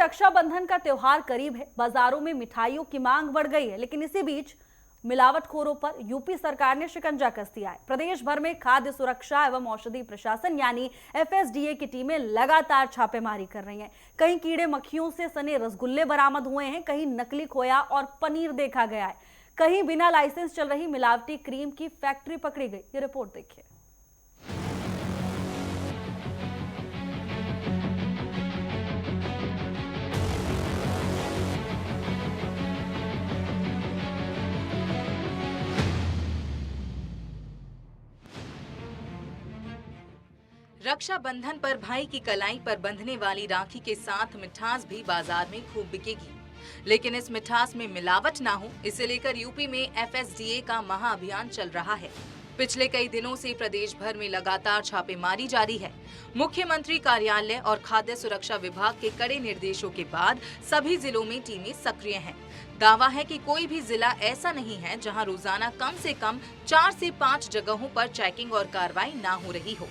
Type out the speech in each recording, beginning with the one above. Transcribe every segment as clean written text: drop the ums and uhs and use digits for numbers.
रक्षाबंधन का त्योहार करीब है। बाजारों में मिठाइयों की मांग बढ़ गई है, लेकिन इसी बीच मिलावटखोरों पर यूपी सरकार ने शिकंजा कस दिया है। प्रदेश भर में खाद्य सुरक्षा एवं औषधि प्रशासन यानी एफएसडीए की टीमें लगातार छापेमारी कर रही हैं। कहीं कीड़े मक्खियों से सने रसगुल्ले बरामद हुए हैं, कहीं नकली खोया और पनीर देखा गया है, कहीं बिना लाइसेंस चल रही मिलावटी क्रीम की फैक्ट्री पकड़ी गई। ये रिपोर्ट देखिए। रक्षाबंधन पर भाई की कलाई पर बंधने वाली राखी के साथ मिठास भी बाजार में खूब बिकेगी, लेकिन इस मिठास में मिलावट ना हो, इसे लेकर यूपी में एफएसडीए का महाअभियान चल रहा है। पिछले कई दिनों से प्रदेश भर में लगातार छापेमारी जारी है। मुख्यमंत्री कार्यालय और खाद्य सुरक्षा विभाग के कड़े निर्देशों के बाद सभी जिलों में टीमें सक्रिय हैं। दावा है कि कोई भी जिला ऐसा नहीं है जहां रोजाना कम से कम 4 से 5 जगहों पर चेकिंग और कार्रवाई ना हो रही हो।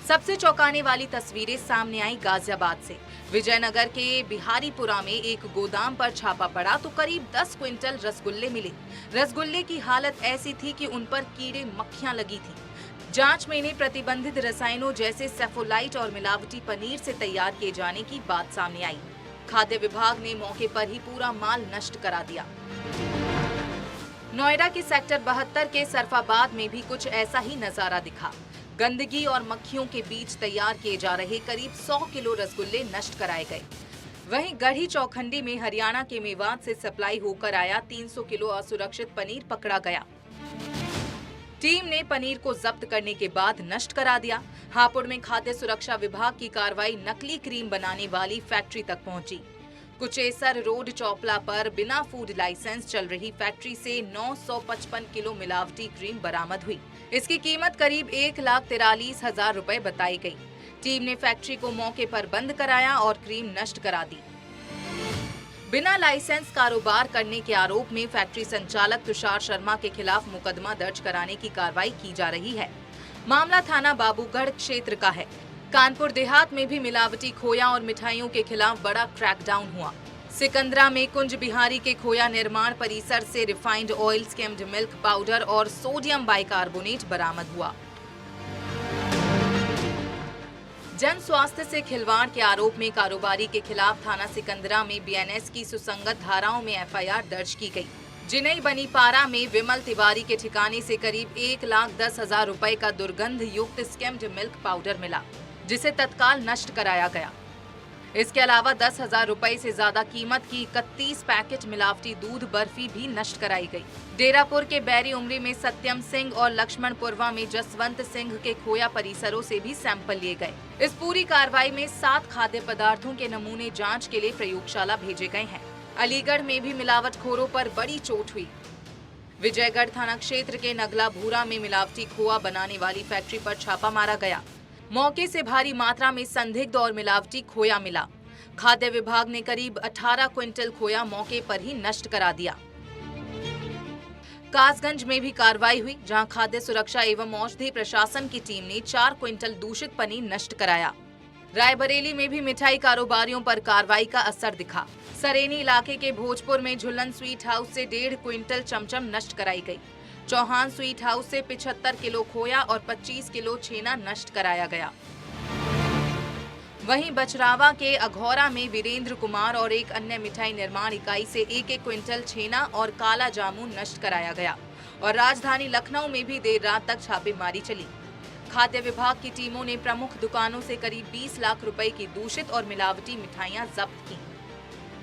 सबसे चौंकाने वाली तस्वीरें सामने आई गाजियाबाद से। विजयनगर के बिहारीपुरा में एक गोदाम पर छापा पड़ा तो करीब 10 क्विंटल रसगुल्ले मिले। रसगुल्ले की हालत ऐसी थी कि उन पर कीड़े मक्खियां लगी थी। जांच में इन्हें प्रतिबंधित रसायनों जैसे सेफोलाइट और मिलावटी पनीर से तैयार किए जाने की बात सामने आई। खाद्य विभाग ने मौके पर ही पूरा माल नष्ट करा दिया। नोएडा के सेक्टर 72 के सरफाबाद में भी कुछ ऐसा ही नजारा दिखा। गंदगी और मक्खियों के बीच तैयार किए जा रहे करीब 100 किलो रसगुल्ले नष्ट कराए गए। वहीं गढ़ी चौखंडी में हरियाणा के मेवात से सप्लाई होकर आया 300 किलो असुरक्षित पनीर पकड़ा गया। टीम ने पनीर को जब्त करने के बाद नष्ट करा दिया। हापुड़ में खाद्य सुरक्षा विभाग की कार्रवाई नकली क्रीम बनाने वाली फैक्ट्री तक पहुंची। कुचेसर रोड चौपला पर बिना फूड लाइसेंस चल रही फैक्ट्री से 955 किलो मिलावटी क्रीम बरामद हुई। इसकी कीमत करीब 1,43,000 रुपए बताई गई। टीम ने फैक्ट्री को मौके पर बंद कराया और क्रीम नष्ट करा दी। बिना लाइसेंस कारोबार करने के आरोप में फैक्ट्री संचालक तुषार शर्मा के खिलाफ मुकदमा दर्ज कराने की कार्रवाई की जा रही है। मामला थाना बाबूगढ़ क्षेत्र का है। कानपुर देहात में भी मिलावटी खोया और मिठाइयों के खिलाफ बड़ा क्रैकडाउन हुआ। सिकंदरा में कुंज बिहारी के खोया निर्माण परिसर से refined oil, skimmed milk powder और सोडियम बाइकार्बोनेट बरामद हुआ। जन स्वास्थ्य से खिलवाड़ के आरोप में कारोबारी के खिलाफ थाना सिकंदरा में बीएनएस की सुसंगत धाराओं में एफआईआर दर्ज की गई। जिनई बनीपारा में विमल तिवारी के ठिकाने से करीब 1,10,000 रुपए का दुर्गंध युक्त स्किम्ड मिल्क पाउडर मिला, जिसे तत्काल नष्ट कराया गया। इसके अलावा 10,000 रुपए से ज्यादा कीमत की 31 पैकेट मिलावटी दूध बर्फी भी नष्ट कराई गई। डेरापुर के बैरी उमरी में सत्यम सिंह और लक्ष्मणपुरवा में जसवंत सिंह के खोया परिसरों से भी सैंपल लिए गए। इस पूरी कार्रवाई में 7 खाद्य पदार्थों के नमूने जांच के लिए प्रयोगशाला भेजे गए हैं। अलीगढ़ में भी मिलावटखोरों पर बड़ी चोट हुई। विजयगढ़ थाना क्षेत्र के नगला भूरा में मिलावटी खोआ बनाने वाली फैक्ट्री पर छापा मारा गया। मौके से भारी मात्रा में संदिग्ध और मिलावटी खोया मिला। खाद्य विभाग ने करीब 18 क्विंटल खोया मौके पर ही नष्ट करा दिया। कासगंज में भी कार्रवाई हुई, जहां खाद्य सुरक्षा एवं औषधि प्रशासन की टीम ने 4 क्विंटल दूषित पनीर नष्ट कराया। रायबरेली में भी मिठाई कारोबारियों पर कार्रवाई का असर दिखा। सरेनी इलाके के भोजपुर में झुल्लन स्वीट हाउस से 1.5 क्विंटल चमचम नष्ट कराई गई। चौहान स्वीट हाउस से 75 किलो खोया और 25 किलो छेना नष्ट कराया गया। वहीं बचरावा के अघौरा में वीरेंद्र कुमार और एक अन्य मिठाई निर्माण इकाई से 1-1 क्विंटल छेना और काला जामुन नष्ट कराया गया। और राजधानी लखनऊ में भी देर रात तक छापेमारी चली। खाद्य विभाग की टीमों ने प्रमुख दुकानों से करीब 20 लाख रुपए की दूषित और मिलावटी मिठाइयां जब्त की।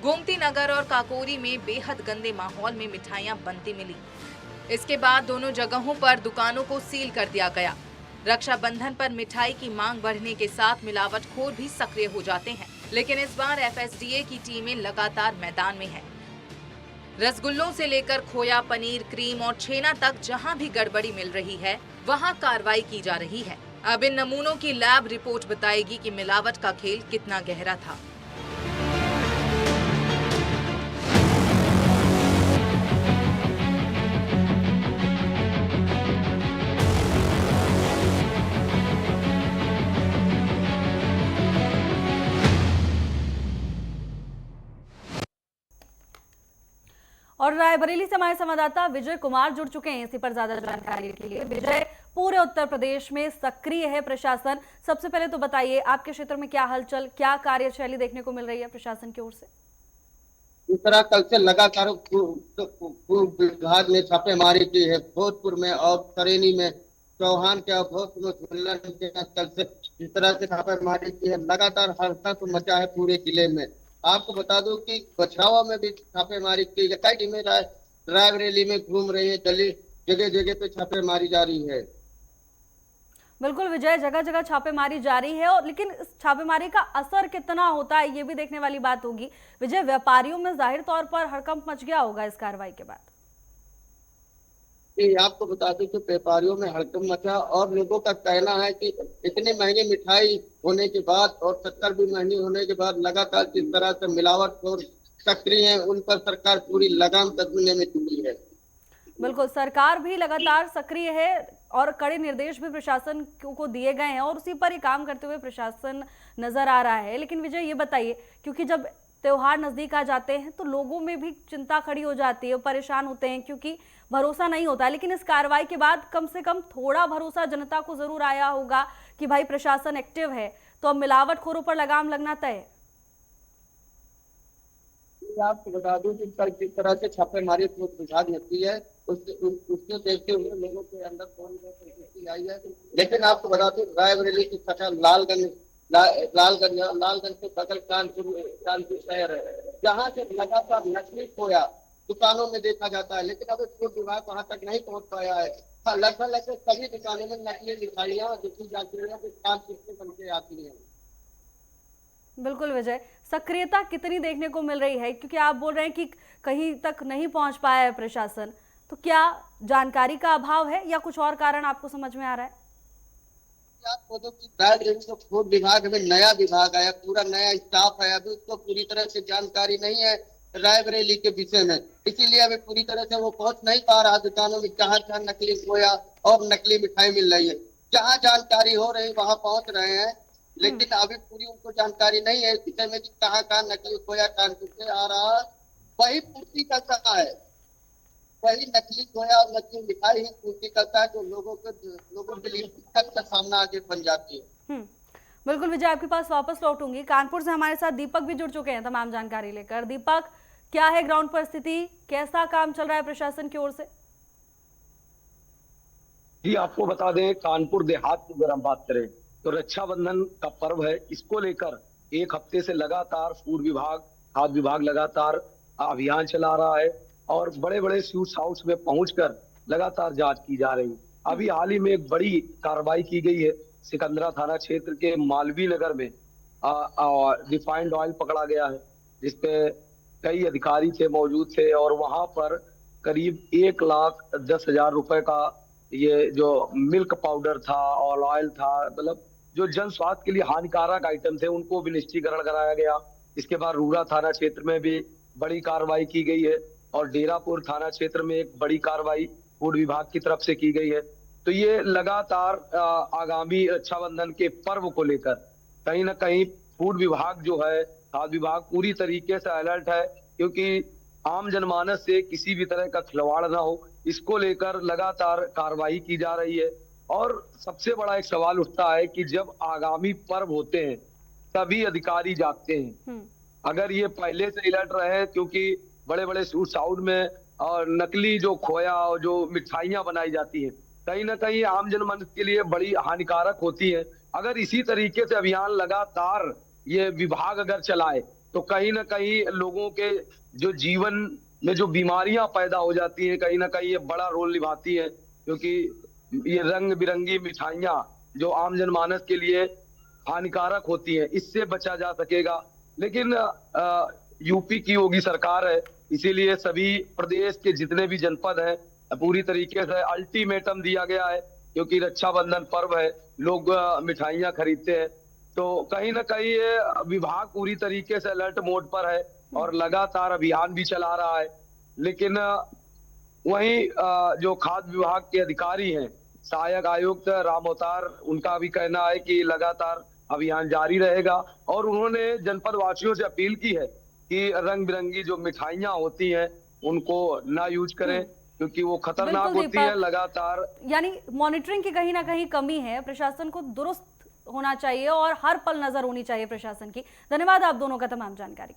गोमती नगर और काकोरी में बेहद गंदे माहौल में मिठाइयां बनती मिली। इसके बाद दोनों जगहों पर दुकानों को सील कर दिया गया। रक्षाबंधन पर मिठाई की मांग बढ़ने के साथ मिलावटखोर भी सक्रिय हो जाते हैं, लेकिन इस बार एफएसडीए की टीमें लगातार मैदान में हैं। रसगुल्लों से लेकर खोया, पनीर, क्रीम और छेना तक जहां भी गड़बड़ी मिल रही है, वहां कार्रवाई की जा रही है। अब इन नमूनों की लैब रिपोर्ट बताएगी कि मिलावट का खेल कितना गहरा था। और रायबरेली से हमारे संवाददाता विजय कुमार जुड़ चुके हैं इसी पर ज्यादा जानकारी के लिए। विजय, पूरे उत्तर प्रदेश में सक्रिय है प्रशासन, सबसे पहले तो बताइए आपके क्षेत्र में क्या हलचल, क्या कार्यशैली देखने को मिल रही है प्रशासन की ओर से? इस तरह कल से लगातार विभाग ने छापेमारी की है। भोजपुर में और करेनी में चौहान के और भोजपुर के कल से इस तरह से छापेमारी की है। लगातार हड़कंप मचा है पूरे जिले में। आपको बता दूं कि बछरावा में भी छापेमारी की है। कई टीमें रायबरेली में घूम रही है। जगह जगह पे छापेमारी जारी है। बिल्कुल विजय, जगह जगह छापेमारी जारी है, और लेकिन इस छापेमारी का असर कितना होता है ये भी देखने वाली बात होगी। विजय, व्यापारियों में जाहिर तौर पर हड़कंप मच गया होगा इस कार्रवाई के बाद। आपको बता दें कि व्यापारियों में हड़कंप मचा और लोगों का कहना है कि इतनी महंगी मिठाई होने के बाद और शक्कर भी महंगी होने के बाद लगातार जिस तरह से मिलावट और सक्रिय है, उन पर सरकार पूरी लगाम कसने में जुटी है। बिल्कुल, सरकार भी लगातार सक्रिय है और कड़े निर्देश भी प्रशासन को दिए गए हैं और उसी पर ही काम करते हुए प्रशासन नजर आ रहा है। लेकिन विजय ये बताइए, क्योंकि जब त्योहार नजदीक आ जाते हैं तो लोगों में भी चिंता खड़ी हो जाती है, परेशान होते हैं क्योंकि भरोसा नहीं होता। लेकिन इस कार्रवाई के बाद कम से कम थोड़ा भरोसा जनता को जरूर आया होगा कि भाई प्रशासन एक्टिव है, तो अब मिलावटखोरों पर लगाम लगना तय है। आपको बता दूं कि कल किस तरह से छापेमारी विभाग होती है, उसको देखते हुए लोगों के अंदर कौन सी आई है। लेकिन आपको बता दूं रायबरेली की शाखा लालगंज से बगल कानपुर शहर है, जहाँ से लगातार नकली खोया दुकानों में देखा जाता है। लेकिन अभी फूड विभाग वहां तक नहीं पहुंच पाया है। लगभग सभी दुकानों में नकली मिठाइयाँ देखी जाती है जो कानपुर से बन के आती है। बिल्कुल विजय, सक्रियता कितनी देखने को मिल रही है, क्योंकि आप बोल रहे हैं कि कहीं तक नहीं पहुंच पाया है प्रशासन, तो क्या जानकारी का अभाव है या कुछ और कारण आपको समझ में आ रहा है? आपको तो कि फूड विभाग में नया विभाग आया, पूरा नया स्टाफ है, अभी उसको पूरी तरह से जानकारी नहीं है रायबरेली के विषय में। इसीलिए अभी पूरी तरह से वो पहुंच नहीं पा रहा दुकानों में जहाँ जहाँ नकली खोया और नकली मिठाई मिल रही है। जहाँ जानकारी हो रही वहां पहुंच रहे हैं, लेकिन अभी पूरी उनको जानकारी नहीं है इस विषय में कि कहाँ कहाँ नकली खोया कानपुर से आ रहा है। वही पूर्ति करता है, वही नकली खोया और नकली मिठाई ही पूर्ति करता है, जो लोगों के लिए दिक्कत का सामना आगे बन जाती है। बिल्कुल विजय, आपके पास वापस लौटूंगी। कानपुर से हमारे साथ दीपक भी जुड़ चुके हैं तमाम जानकारी लेकर। दीपक, क्या है ग्राउंड पर स्थिति, कैसा काम चल रहा है प्रशासन की ओर से? जी आपको बता दें, कानपुर देहात की अगर हम बात करें तो रक्षाबंधन का पर्व है। इसको लेकर एक हफ्ते से लगातार फूड विभाग, खाद्य विभाग लगातार अभियान चला रहा है और बड़े बड़े स्वीट्स हाउस में पहुंचकर लगातार जांच की जा रही है। अभी हाल ही में एक बड़ी कार्रवाई की गई है। सिकंदरा थाना क्षेत्र के मालवीय नगर में रिफाइंड ऑयल पकड़ा गया है, जिसपे कई अधिकारी थे मौजूद थे और वहां पर करीब 1,10,000 रुपए का ये जो मिल्क पाउडर था और ऑयल था, मतलब जो जन स्वास्थ्य के लिए हानिकारक आइटम थे, उनको भी निष्क्रियकरण कराया गया। इसके बाद रूरा थाना क्षेत्र में भी बड़ी कार्रवाई की गई है और डेरापुर थाना क्षेत्र में एक बड़ी कार्रवाई फूड विभाग की तरफ से की गई है। तो ये लगातार आगामी रक्षाबंधन के पर्व को लेकर कहीं ना कहीं फूड विभाग जो है, खाद्य विभाग पूरी तरीके से अलर्ट है, क्योंकि आम जनमानस से किसी भी तरह का खिलवाड़ ना हो, इसको लेकर लगातार कार्रवाई की जा रही है। और सबसे बड़ा एक सवाल उठता है कि जब आगामी पर्व होते हैं तभी अधिकारी जागते हैं। अगर ये पहले से अलर्ट रहे, क्योंकि बड़े बड़े स्वीट हाउस में और नकली जो खोया और जो मिठाइयां बनाई जाती हैं कहीं ना कहीं आम जनमानस के लिए बड़ी हानिकारक होती है। अगर इसी तरीके से अभियान लगातार ये विभाग अगर चलाए तो कहीं ना कहीं लोगों के जो जीवन में जो बीमारियां पैदा हो जाती हैं, कहीं ना कहीं ये बड़ा रोल निभाती है, क्योंकि ये रंग बिरंगी मिठाइयां जो आम जनमानस के लिए हानिकारक होती हैं, इससे बचा जा सकेगा। लेकिन यूपी की योगी सरकार है, इसीलिए सभी प्रदेश के जितने भी जनपद हैं पूरी तरीके से अल्टीमेटम दिया गया है, क्योंकि रक्षाबंधन पर्व है, लोग मिठाइयां खरीदते हैं। तो कहीं ना कहीं ये विभाग पूरी तरीके से अलर्ट मोड पर है और लगातार अभियान भी चला रहा है। लेकिन वहीं जो खाद्य विभाग के अधिकारी हैं, सहायक आयुक्त राम अवतार, उनका भी कहना है कि लगातार अभियान जारी रहेगा और उन्होंने जनपद वासियों से अपील की है कि रंग बिरंगी जो मिठाइयां होती हैं उनको ना यूज करें, क्योंकि वो खतरनाक बिल्कुल होती है दीपक। लगातार। यानी मॉनिटरिंग की कहीं ना कहीं कमी है, प्रशासन को दुरुस्त होना चाहिए और हर पल नजर होनी चाहिए प्रशासन की। धन्यवाद आप दोनों का तमाम जानकारी।